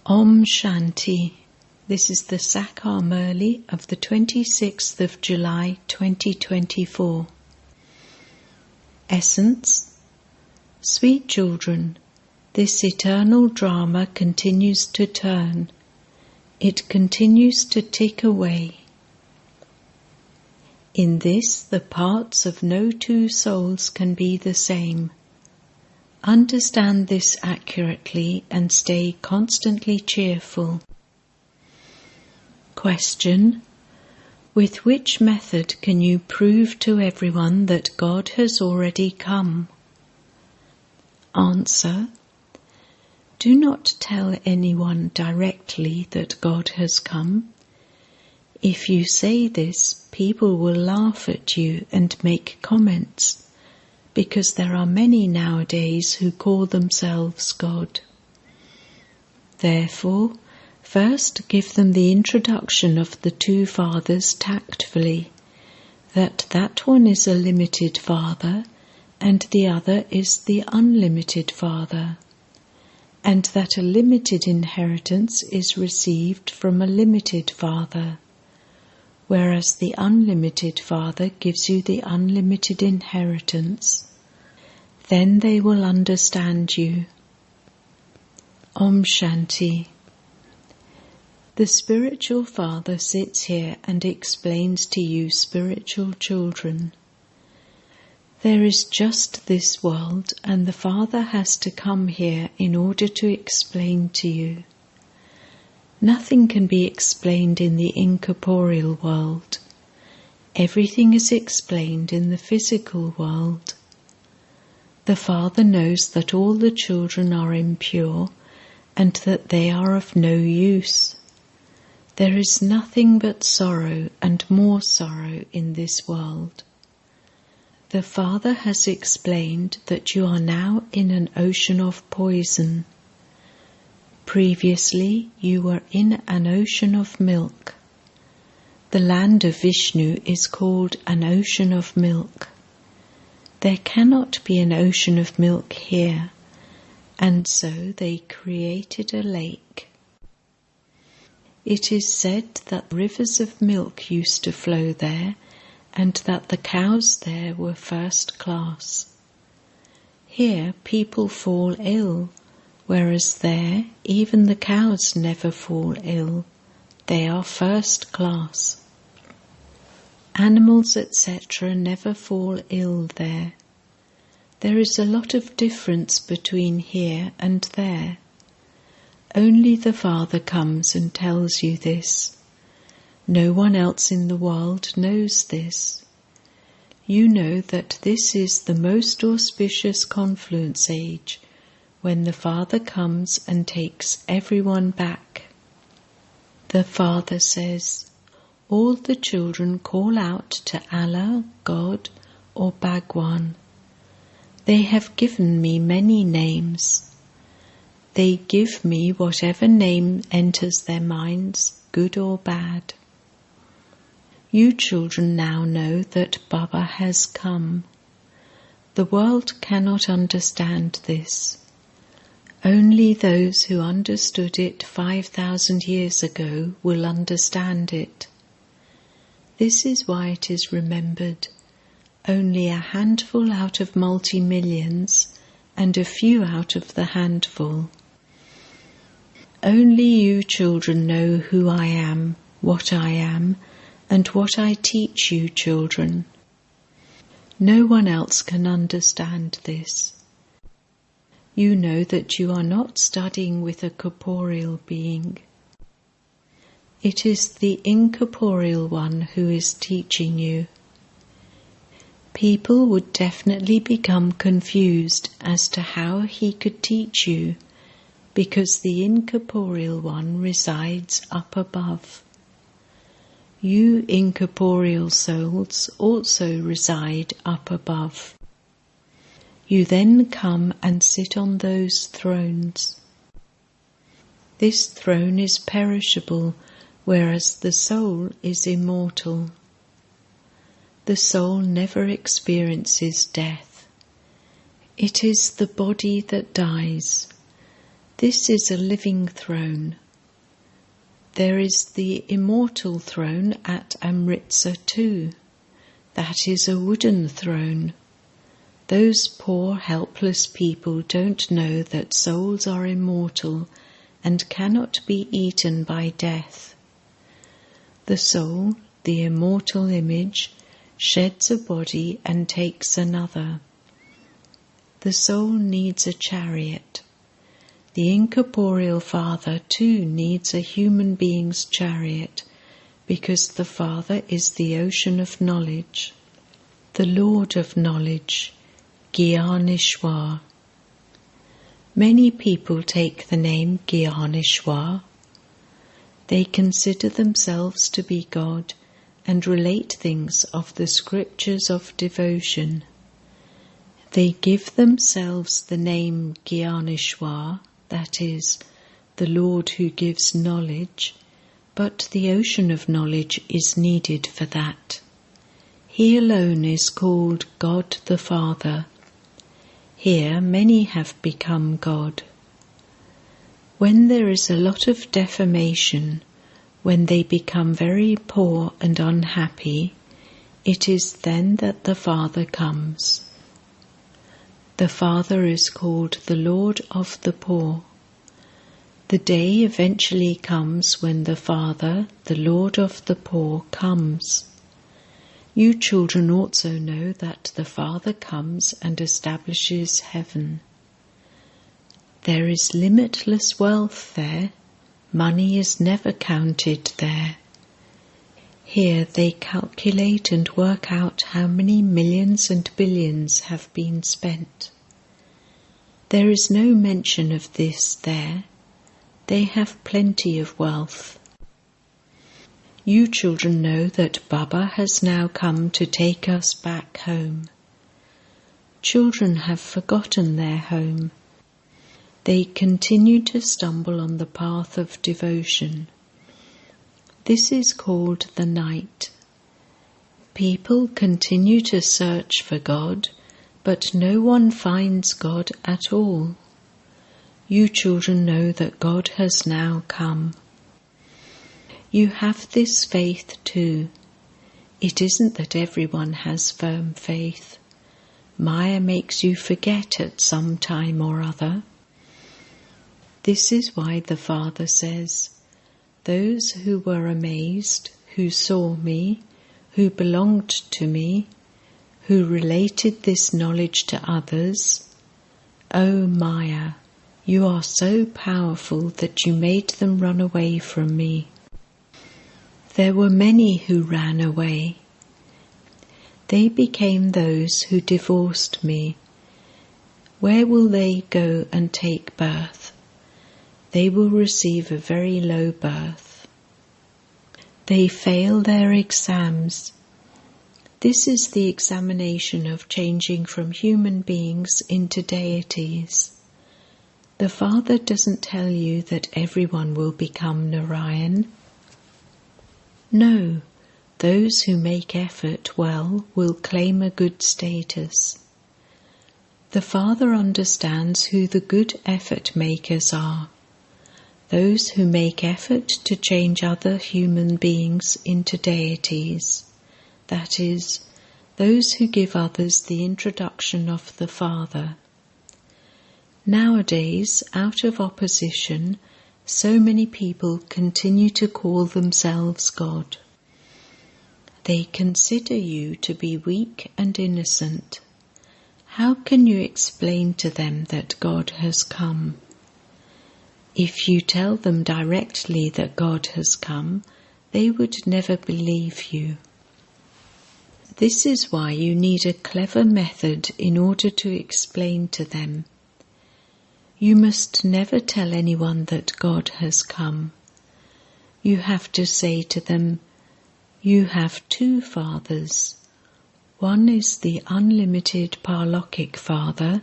Om Shanti. This is the Sakar Murli of the 26th of July 2024. Essence. Sweet children, this eternal drama continues to turn. It continues to tick away. In this, the parts of no two souls can be the same. Understand this accurately and stay constantly cheerful. Question: with which method can you prove to everyone that God has already come? Answer: do not tell anyone directly that God has come. If you say this, people will laugh at you and make comments, because there are many nowadays who call themselves God. Therefore, first give them the introduction of the two fathers tactfully, that one is a limited father and the other is the unlimited father, and that a limited inheritance is received from a limited father, whereas the unlimited father gives you the unlimited inheritance. Then they will understand you. Om Shanti. The spiritual father sits here and explains to you spiritual children. There is just this world, and the father has to come here in order to explain to you. Nothing can be explained in the incorporeal world. Everything is explained in the physical world. The Father knows that all the children are impure and that they are of no use. There is nothing but sorrow and more sorrow in this world. The Father has explained that you are now in an ocean of poison. Previously, you were in an ocean of milk. The land of Vishnu is called an ocean of milk. There cannot be an ocean of milk here, and so they created a lake. It is said that rivers of milk used to flow there, and that the cows there were first class. Here people fall ill, whereas there, even the cows never fall ill. They are first class. Animals, etc. never fall ill there. There is a lot of difference between here and there. Only the Father comes and tells you this. No one else in the world knows this. You know that this is the most auspicious confluence age, when the Father comes and takes everyone back. The Father says, all the children call out to Allah, God, or Bhagwan. They have given me many names. They give me whatever name enters their minds, good or bad. You children now know that Baba has come. The world cannot understand this. Only those who understood it 5,000 years ago will understand it. This is why it is remembered. Only a handful out of multi-millions, and a few out of the handful. Only you children know who I am, and what I teach you children. No one else can understand this. You know that you are not studying with a corporeal being. It is the incorporeal one who is teaching you. People would definitely become confused as to how he could teach you, because the incorporeal one resides up above. You incorporeal souls also reside up above. You then come and sit on those thrones. This throne is perishable, whereas the soul is immortal. The soul never experiences death. It is the body that dies. This is a living throne. There is the immortal throne at Amritsar too. That is a wooden throne. Those poor helpless people don't know that souls are immortal and cannot be eaten by death. The soul, the immortal image, sheds a body and takes another. The soul needs a chariot. The incorporeal Father too needs a human being's chariot, because the Father is the ocean of knowledge, the Lord of knowledge, Gyaneshwar. Many people take the name Gyaneshwar. They consider themselves to be God and relate things of the scriptures of devotion. They give themselves the name Gyaneshwar, that is, the Lord who gives knowledge, but the ocean of knowledge is needed for that. He alone is called God the Father. Here many have become God. When there is a lot of defamation, when they become very poor and unhappy, it is then that the Father comes. The Father is called the Lord of the poor. The day eventually comes when the Father, the Lord of the poor, comes. You children also know that the Father comes and establishes heaven. There is limitless wealth there. Money is never counted there. Here they calculate and work out how many millions and billions have been spent. There is no mention of this there. They have plenty of wealth. You children know that Baba has now come to take us back home. Children have forgotten their home. They continue to stumble on the path of devotion. This is called the night. People continue to search for God, but no one finds God at all. You children know that God has now come. You have this faith too. It isn't that everyone has firm faith. Maya makes you forget at some time or other. This is why the Father says, those who were amazed, who saw me, who belonged to me, who related this knowledge to others, O Maya, you are so powerful that you made them run away from me. There were many who ran away. They became those who divorced me. Where will they go and take birth? They will receive a very low birth. They fail their exams. This is the examination of changing from human beings into deities. The Father doesn't tell you that everyone will become Narayan. No, those who make effort well will claim a good status. The Father understands who the good effort makers are. Those who make effort to change other human beings into deities, that is, those who give others the introduction of the Father. Nowadays, out of opposition, so many people continue to call themselves God. They consider you to be weak and innocent. How can you explain to them that God has come? If you tell them directly that God has come, they would never believe you. This is why you need a clever method in order to explain to them. You must never tell anyone that God has come. You have to say to them, you have two fathers. One is the unlimited Parlokhic Father,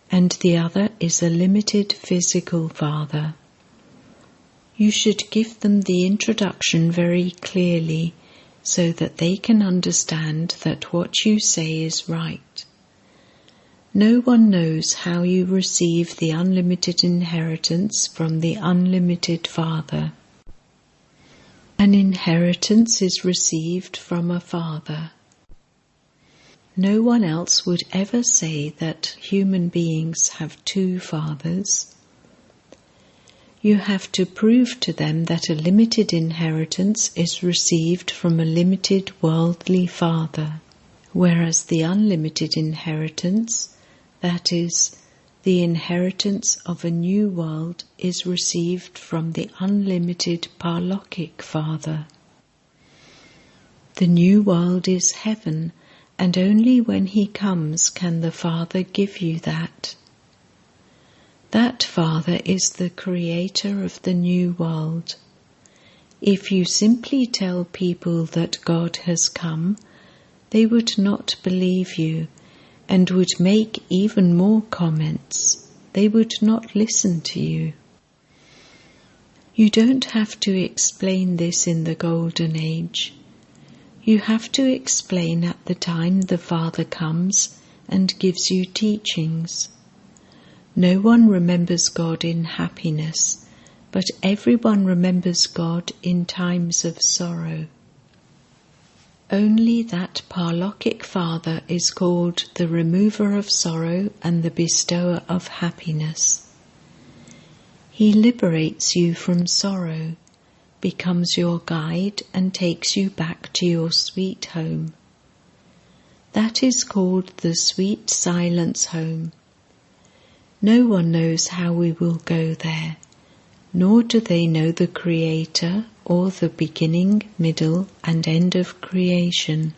and the other is a limited physical Father. You should give them the introduction very clearly, so that they can understand that what you say is right. No one knows how you receive the unlimited inheritance from the unlimited Father. An inheritance is received from a father. No one else would ever say that human beings have two fathers. You have to prove to them that a limited inheritance is received from a limited worldly father, whereas the unlimited inheritance, that is, the inheritance of a new world, is received from the unlimited Parlokik Father. The new world is heaven, and only when he comes can the Father give you that. That Father is the creator of the new world. If you simply tell people that God has come, they would not believe you and would make even more comments. They would not listen to you. You don't have to explain this in the Golden Age. You have to explain at the time the Father comes and gives you teachings. No one remembers God in happiness, but everyone remembers God in times of sorrow. Only that Parlokik Father is called the remover of sorrow and the bestower of happiness. He liberates you from sorrow, becomes your guide and takes you back to your sweet home. That is called the sweet silence home. No one knows how we will go there, nor do they know the Creator or the beginning, middle and end of creation.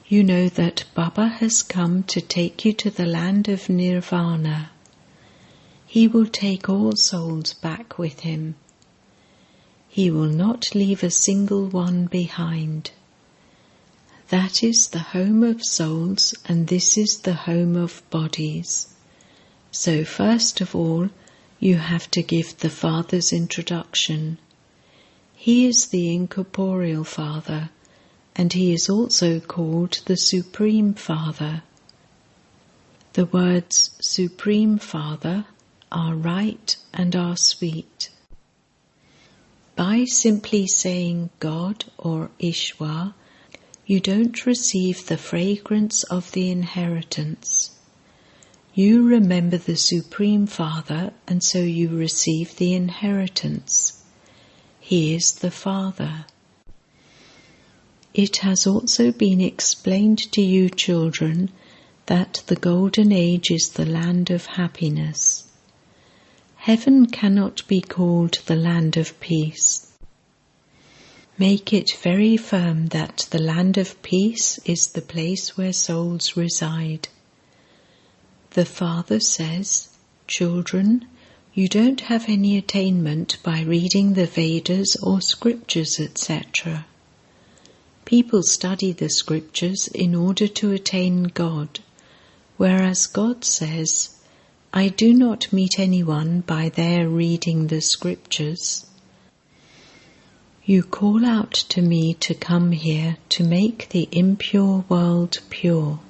You know that Baba has come to take you to the land of Nirvana. He will take all souls back with him. He will not leave a single one behind. That is the home of souls, and this is the home of bodies. So first of all, you have to give the Father's introduction. He is the incorporeal Father, and he is also called the Supreme Father. The words Supreme Father are right and are sweet. By simply saying God or Ishwar, you don't receive the fragrance of the inheritance. You remember the Supreme Father, and so you receive the inheritance. He is the Father. It has also been explained to you, children, that the Golden Age is the land of happiness. Heaven cannot be called the land of peace. Make it very firm that the land of peace is the place where souls reside. The Father says, children, you don't have any attainment by reading the Vedas or scriptures, etc. People study the scriptures in order to attain God, whereas God says, I do not meet anyone by their reading the scriptures. You call out to me to come here to make the impure world pure.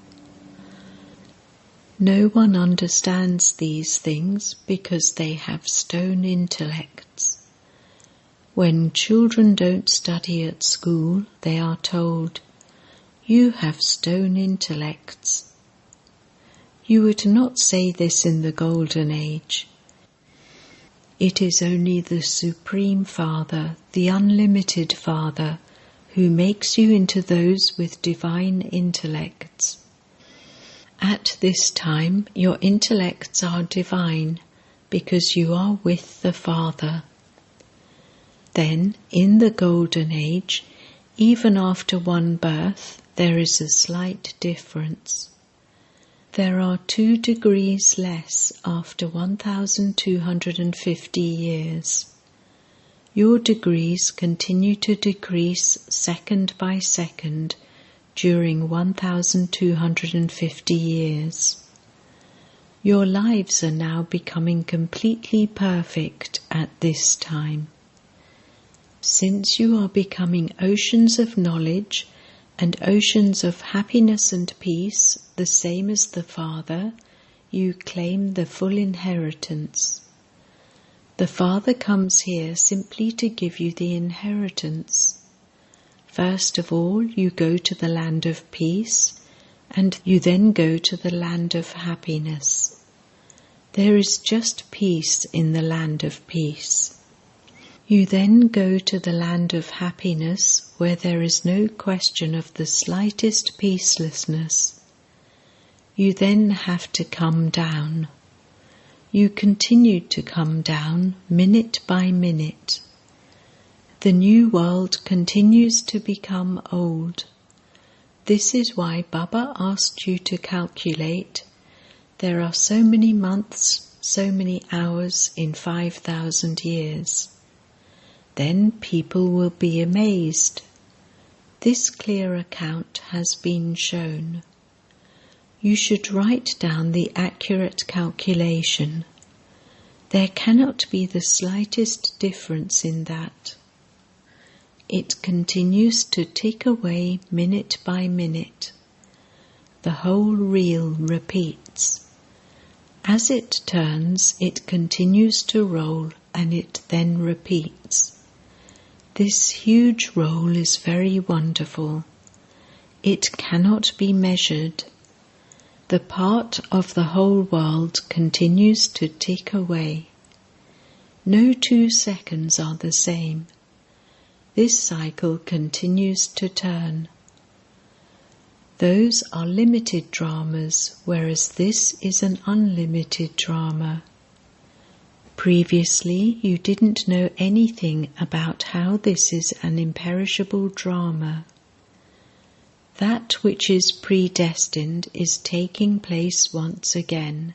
No one understands these things because they have stone intellects. When children don't study at school, they are told, you have stone intellects. You would not say this in the Golden Age. It is only the Supreme Father, the Unlimited Father, who makes you into those with divine intellects. At this time, your intellects are divine, because you are with the Father. Then, in the Golden Age, even after one birth, there is a slight difference. There are 2 degrees less after 1,250 years. Your degrees continue to decrease second by second during 1,250 years. Your lives are now becoming completely perfect at this time. Since you are becoming oceans of knowledge and oceans of happiness and peace, the same as the Father, you claim the full inheritance. The Father comes here simply to give you the inheritance. First of all, you go to the land of peace, and you then go to the land of happiness. There is just peace in the land of peace. You then go to the land of happiness, where there is no question of the slightest peacelessness. You then have to come down. You continue to come down minute by minute. The new world continues to become old. This is why Baba asked you to calculate. There are so many months, so many hours in 5,000 years. Then people will be amazed. This clear account has been shown. You should write down the accurate calculation. There cannot be the slightest difference in that. It continues to tick away minute by minute. The whole reel repeats. As it turns, it continues to roll, and it then repeats. This huge roll is very wonderful. It cannot be measured. The part of the whole world continues to tick away. No 2 seconds are the same. This cycle continues to turn. Those are limited dramas, whereas this is an unlimited drama. Previously, you didn't know anything about how this is an imperishable drama. That which is predestined is taking place once again.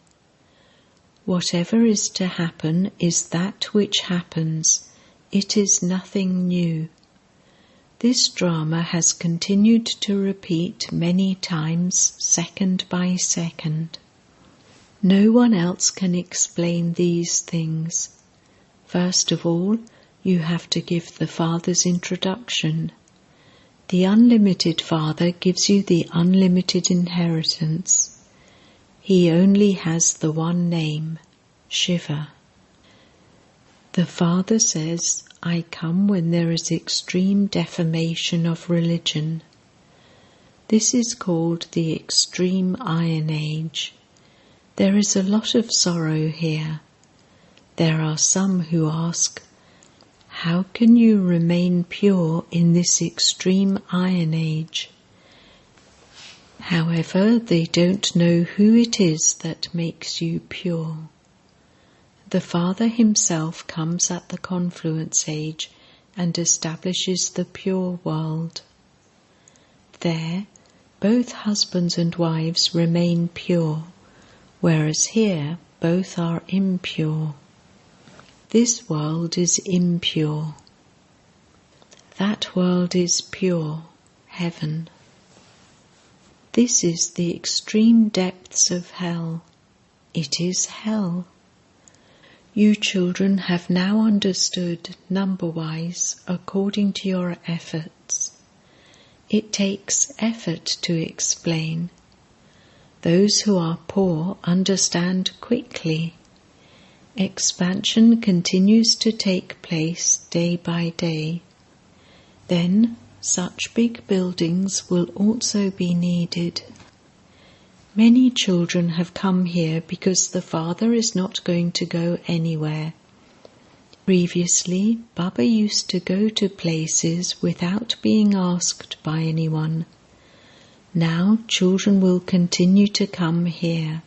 Whatever is to happen is that which happens. It is nothing new. This drama has continued to repeat many times, second by second. No one else can explain these things. First of all, you have to give the Father's introduction. The unlimited Father gives you the unlimited inheritance. He only has the one name, Shiva. The Father says, I come when there is extreme defamation of religion. This is called the extreme Iron Age. There is a lot of sorrow here. There are some who ask, how can you remain pure in this extreme Iron Age? However, they don't know who it is that makes you pure. The Father himself comes at the confluence age and establishes the pure world. There, both husbands and wives remain pure, whereas here both are impure. This world is impure. That world is pure, heaven. This is the extreme depths of hell. It is hell. You children have now understood number-wise according to your efforts. It takes effort to explain. Those who are poor understand quickly. Expansion continues to take place day by day. Then such big buildings will also be needed. Many children have come here because the Father is not going to go anywhere. Previously, Baba used to go to places without being asked by anyone. Now children will continue to come here.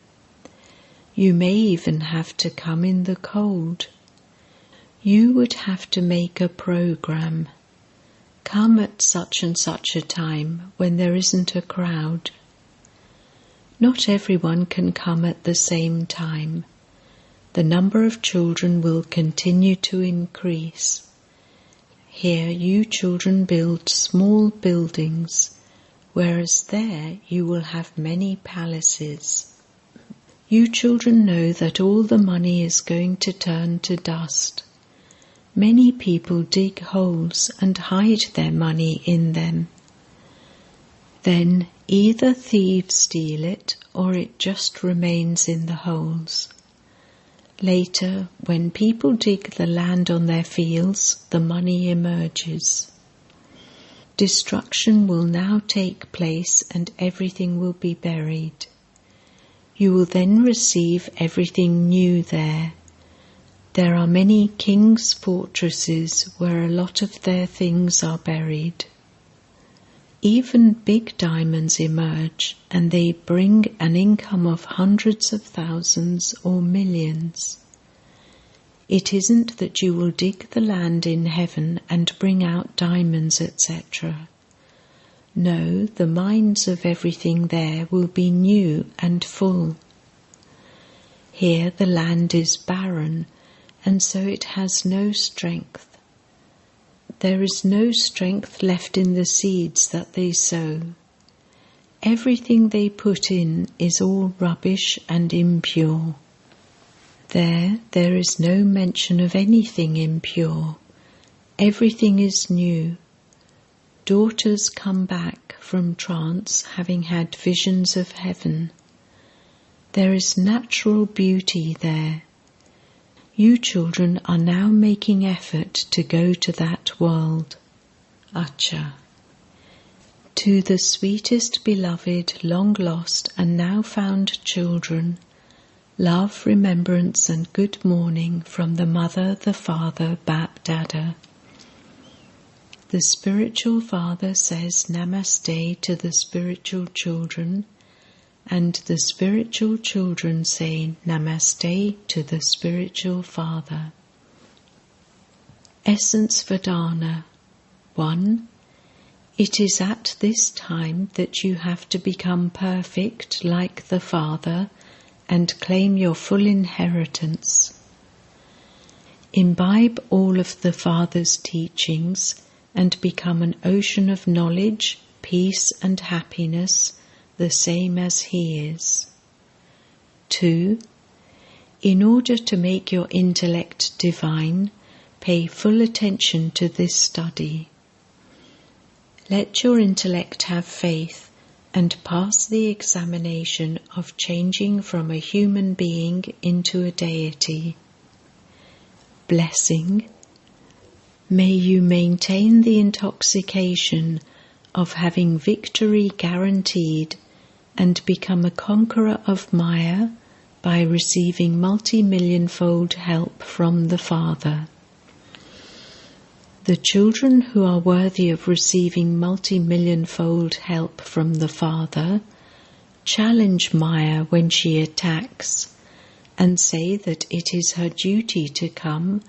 You may even have to come in the cold. You would have to make a program. Come at such and such a time when there isn't a crowd. Not everyone can come at the same time. The number of children will continue to increase. Here you children build small buildings, whereas there you will have many palaces. You children know that all the money is going to turn to dust. Many people dig holes and hide their money in them. Then either thieves steal it or it just remains in the holes. Later, when people dig the land on their fields, the money emerges. Destruction will now take place and everything will be buried. You will then receive everything new there. There are many kings' fortresses where a lot of their things are buried. Even big diamonds emerge, and they bring an income of hundreds of thousands or millions. It isn't that you will dig the land in heaven and bring out diamonds, etc. No, the mines of everything there will be new and full. Here the land is barren, and so it has no strength. There is no strength left in the seeds that they sow. Everything they put in is all rubbish and impure. There is no mention of anything impure. Everything is new. Daughters come back from trance having had visions of heaven. There is natural beauty there. You children are now making effort to go to that world. Acha. To the sweetest beloved, long lost and now found children, love, remembrance and good morning from the Mother, the Father, Bap Dada. The spiritual father says Namaste to the spiritual children, and the spiritual children say Namaste to the spiritual father. Essence Vedana 1. It is at this time that you have to become perfect like the Father and claim your full inheritance. Imbibe all of the Father's teachings and become an ocean of knowledge, peace and happiness, the same as He is. 2. In order to make your intellect divine, pay full attention to this study. Let your intellect have faith and pass the examination of changing from a human being into a deity. Blessing. May you maintain the intoxication of having victory guaranteed and become a conqueror of Maya by receiving multi-million-fold help from the Father. The children who are worthy of receiving multi-million-fold help from the Father challenge Maya when she attacks and say that it is her duty to come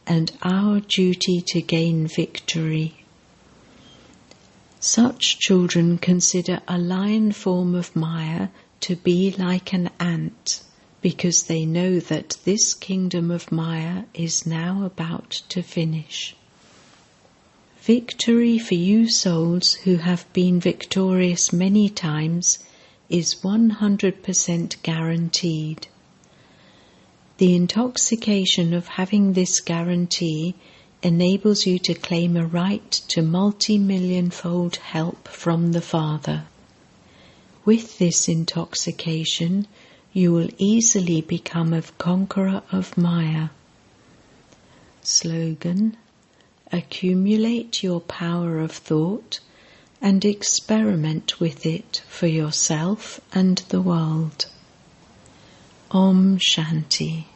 and our duty to gain victory. Such children consider a lion form of Maya to be like an ant, because they know that this kingdom of Maya is now about to finish. Victory for you souls who have been victorious many times is 100% guaranteed. The intoxication of having this guarantee enables you to claim a right to multi-million-fold help from the Father. With this intoxication, you will easily become a conqueror of Maya. Slogan: accumulate your power of thought and experiment with it for yourself and the world. Om Shanti.